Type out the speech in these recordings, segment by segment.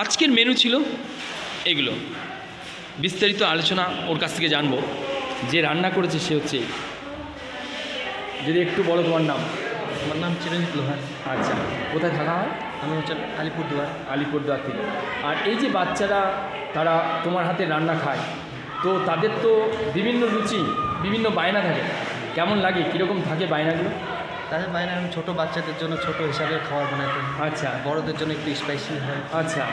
আজকের মেনু ছিল এগুলো। বিস্তারিত আলোচনা ওর কাছ থেকে জানবো। যে রান্না করেছে সে হচ্ছে, যদি একটু বলো তোমার নাম। আমার নাম চিরঞ্জিত লোহার। আচ্ছা, কোথায় থাকা হয়? আমি হচ্ছে আলিপুরদুয়ার থেকে। আর এই যে বাচ্চারা তারা তোমার হাতে রান্না খায়, তো তাদের তো বিভিন্ন রুচি, বিভিন্ন বায়না থাকে, কেমন লাগে, কীরকম থাকে বায়নাগুলো? তাদের বাইরে আমি ছোটো বাচ্চাদের জন্য ছোটো হিসাবে খাবার বানাতে। আচ্ছা। বড়দের জন্য একটু স্পাইসি হয়। আচ্ছা।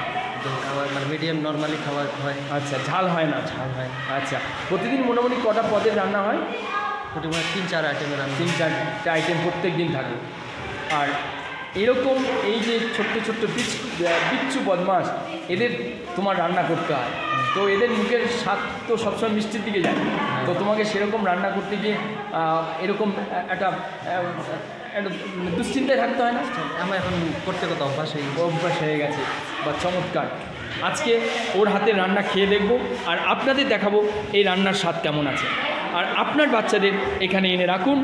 খাবার মানে মিডিয়াম নর্মালি খাবার হয়। আচ্ছা, ঝাল হয় না? ঝাল হয়। আচ্ছা, প্রতিদিন মোটামুটি কটা পদের রান্না হয়? মোটামুটি 3-4 আইটেমের রান্না। 3-4টা আইটেম প্রত্যেক দিন থাকে। আর এরকম এই যে ছোট্ট ছোট্ট বিচ্ছু বদমাস, এদের তোমার রান্না করতে হয়, তো এদের মুখের স্বাদ তো সবসময় মিষ্টির দিকে যায়। তো তোমাকে সেরকম রান্না করতে গিয়ে এরকম একটা দুশ্চিন্তায় থাকতে হয় না? আমার এখন করতে কত অভ্যাস হয়ে গেছে। বা চমৎকার। আজকে ওর হাতের রান্না খেয়ে দেখব, আর আপনাদের দেখাবো এই রান্নার স্বাদ কেমন আছে। আর আপনার বাচ্চাদের এখানে এনে রাখুন,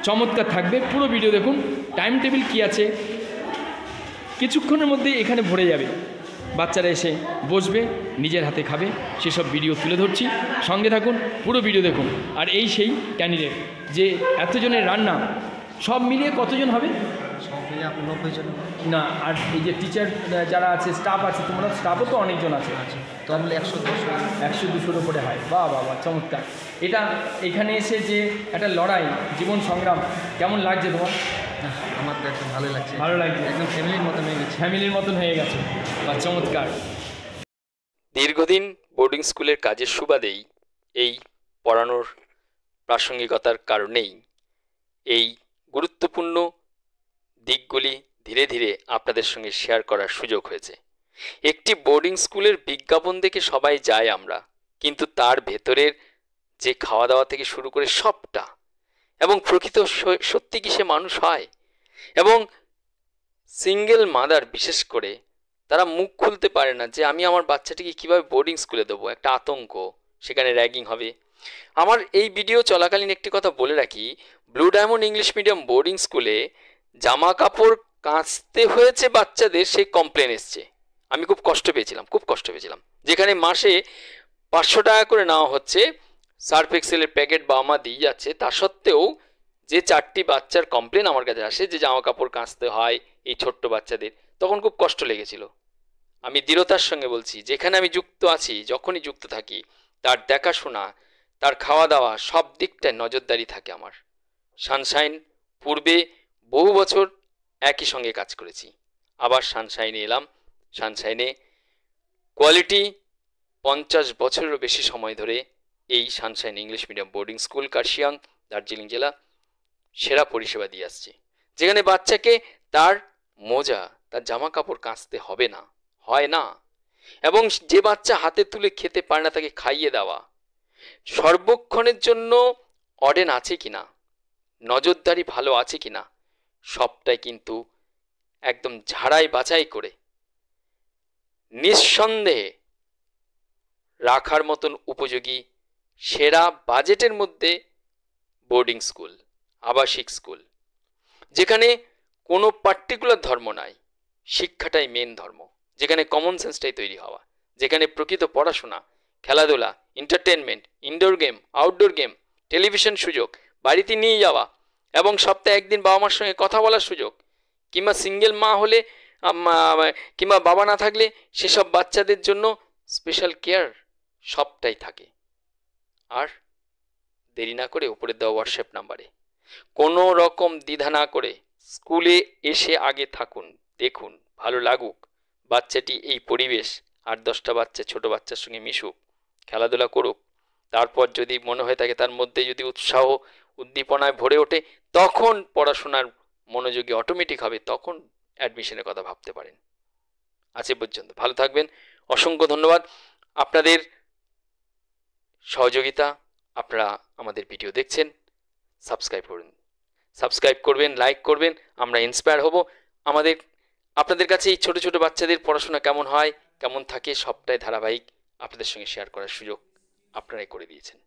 চমৎকার থাকবে। পুরো ভিডিও দেখুন। টাইম টেবিল কী আছে, কিছুক্ষণের মধ্যে এখানে ভরে যাবে। বাচ্চারা এসে বসবে, নিজের হাতে খাবে, সেসব ভিডিও তুলে ধরছি। সঙ্গে থাকুন, পুরো ভিডিও দেখুন। আর এই সেই ক্যান্ডিডেট, যে এতজনের রান্না সব মিলিয়ে কতজন হবে? সব মিলিয়ে 90 জন না, আর এই যে টিচার যারা আছে, স্টাফ আছে, তোমরা স্টাফও তো অনেকজন আছে। আচ্ছা, তাহলে 100-200 উপরে হয়। বাহ বাহ বাহ, চমৎকার। এটা এখানে এসে যে একটা লড়াই, জীবন সংগ্রাম, কেমন লাগছে তোমার? আমার তো একদম ভালো লাগছে। একদম ফ্যামিলির মতন হয়ে গেছে। বা চমৎকার। দীর্ঘদিন বোর্ডিং স্কুলের কাজের সুবাদেই, এই পড়ানোর প্রাসঙ্গিকতার কারণেই এই গুরুত্বপূর্ণ দিকগুলি ধীরে ধীরে আপনাদের সঙ্গে শেয়ার করার সুযোগ হয়েছে। একটি বোর্ডিং স্কুলের বিজ্ঞাপন দেখে সবাই যায় আমরা, কিন্তু তার ভেতরের যে খাওয়া দাওয়া থেকে শুরু করে সবটা, এবং প্রকৃত সত্যি কি সে মানুষ হয়? এবং সিঙ্গেল মাদার বিশেষ করে তারা মুখ খুলতে পারে না যে আমি আমার বাচ্চাটিকে কীভাবে বোর্ডিং স্কুলে দেবো। একটা আতঙ্ক, সেখানে র্যাগিং হবে। আমার এই ভিডিও চলাকালীন একটি কথা বলে রাখি, blue diamond English medium boarding স্কুলে জামা কাপড় কাচতে হয়েছে বাচ্চাদের, সেই কমপ্লেন এসছে। আমি খুব কষ্ট পেয়েছিলাম। যেখানে মাসে 500 টাকা করে নেওয়া হচ্ছে, সার্ফ এক্সেলের প্যাকেট বাবা মা দিয়ে যাচ্ছে, তা সত্ত্বেও যে 4টি বাচ্চার কমপ্লেন আমার কাছে আসে যে জামা কাপড় কাচতে হয় এই ছোট্ট বাচ্চাদের, তখন খুব কষ্ট লেগেছিল। আমি দৃঢ়তার সঙ্গে বলছি, যেখানে আমি যুক্ত আছি, যখনই যুক্ত থাকি, তার দেখাশোনা, তার খাওয়া দাওয়া, সব দিকটায় নজরদারি থাকে আমার। সানশাইন পূর্বে বহু বছর একই সঙ্গে কাজ করেছি, আবার সানশাইনে এলাম। সানশাইনে কোয়ালিটি 50 বছরেরও বেশি সময় ধরে এই Sunshine English medium boarding school, Kurseong, Darjeeling জেলা সেরা পরিষেবা দিয়ে আসছে, যেখানে বাচ্চাকে তার মোজা, তার জামা কাপড় কাচতে হবে না, হয় না। এবং যে বাচ্চা হাতে তুলে খেতে পারে না তাকে খাইয়ে দেওয়া, সর্বক্ষণের জন্য অডেন আছে কিনা, নজরদারি ভালো আছে কিনা, সবটাই কিন্তু একদম ঝাড়াই বাছাই করে নিঃসন্দেহে রাখার মতন উপযোগী সেরা বাজেটের মধ্যে বোর্ডিং স্কুল, আবাসিক স্কুল, যেখানে কোনো পার্টিকুলার ধর্ম নাই, শিক্ষাটাই মেন ধর্ম, যেখানে কমন সেন্সটাই তৈরি হওয়া, যেখানে প্রকৃত পড়াশোনা, খেলাধুলা, entertainment, indoor game, outdoor game, television সুযোগ, বাড়িতে নিয়ে যাওয়া, এবং সপ্তাহে একদিন বাবা মার সঙ্গে কথা বলার সুযোগ, কিংবা সিঙ্গেল মা হলে কিংবা বাবা না থাকলে সেসব বাচ্চাদের জন্য স্পেশাল কেয়ার, সবটাই থাকে। আর দেরি না করে উপরে দেওয়া হোয়াটসঅ্যাপ নাম্বারে কোনো রকম দ্বিধা না করে স্কুলে এসে আগে থাকুন, দেখুন, ভালো লাগুক, বাচ্চাটি এই পরিবেশ 8-10টা বাচ্চা, ছোট বাচ্চার সঙ্গে মিশুক, খেলাধুলা করুক, তারপর যদি মনে হয় থাকে তার মধ্যে যদি উৎসাহ উদ্দীপনায় ভরে ওঠে, তখন পড়াশোনার মনোযোগী অটোমেটিক হবে, তখন অ্যাডমিশনের কথা ভাবতে পারেন। আজ পর্যন্ত ভালো থাকবেন, অসংখ্য ধন্যবাদ আপনাদের সহযোগিতা। আপনারা আমাদের ভিডিও দেখছেন, সাবস্ক্রাইব করবেন, লাইক করবেন, আমরা ইন্সপায়ার হব। আপনাদের কাছে এই ছোট ছোট বাচ্চাদের পড়াশোনা কেমন হয়, কেমন থাকে, সবটাই ধারাবাহিক আপনাদের সঙ্গে শেয়ার করার সুযোগ আপনারাই করে দিয়েছেন।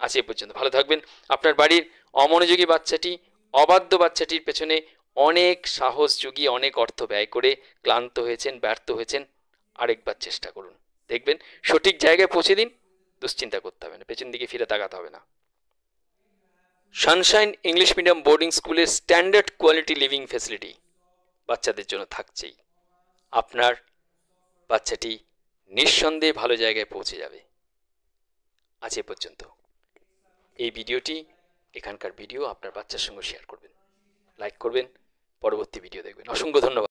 আজ এ পর্যন্ত ভালো থাকবেন। আপনার বাড়ির অমনোযোগী বাচ্চাটি, অবাধ্য বাচ্চাটির পেছনে অনেক সাহস জুগিয়ে অনেক অর্থ ব্যয় করে ক্লান্ত হয়েছেন, ব্যর্থ হয়েছেন, আরেকবার চেষ্টা করুন, দেখবেন সঠিক জায়গায় পৌঁছে দিন, দুশ্চিন্তা করতে হবে না, পেছন দিকে ফিরে তাকাতে হবে না। সানশাইন ইংলিশ মিডিয়াম বোর্ডিং স্কুলের স্ট্যান্ডার্ড কোয়ালিটি লিভিং ফ্যাসিলিটি বাচ্চাদের জন্য থাকছেই। আপনার বাচ্চাটি নিঃসন্দেহে ভালো জায়গায় পৌঁছে যাবে। আজ এ পর্যন্ত। এই ভিডিওটি, এখানকার ভিডিও আপনার বাচ্চার সঙ্গে শেয়ার করবেন, লাইক করবেন, পরবর্তী ভিডিও দেখবেন। অসংখ্য ধন্যবাদ।